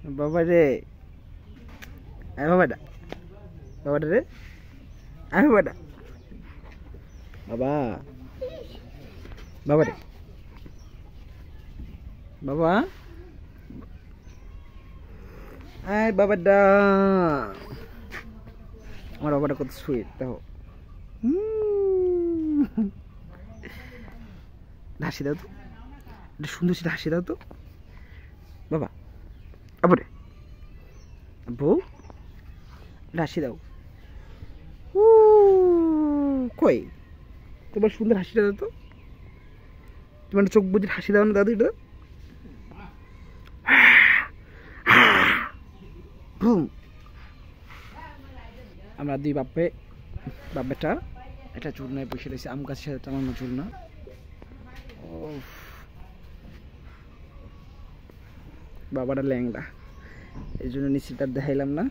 বাবা রে বাবাটা বাবাটা রে বাবাটা বাবা বাবা রে বাবা বাবাটা আমার বাবাটা কত সুইট দেখো হাসি দাও তো একটা সুন্দর সেটা হাসি দাও তো বাবা আবরে বউ হাসি দাও কই তোমার সুন্দর হাসিটা দাও তো তোমার চোখ বুঝে হাসি দাও না দাদু এটা আমরা দুই বাপেটা এটা চূর্ণায় বসে রয়েছে আম গাছের সাথে টানানো চূর্ণা বাবাটা ল্যাংড়া এই জন্য নিশ্চিত আর দেখাইলাম না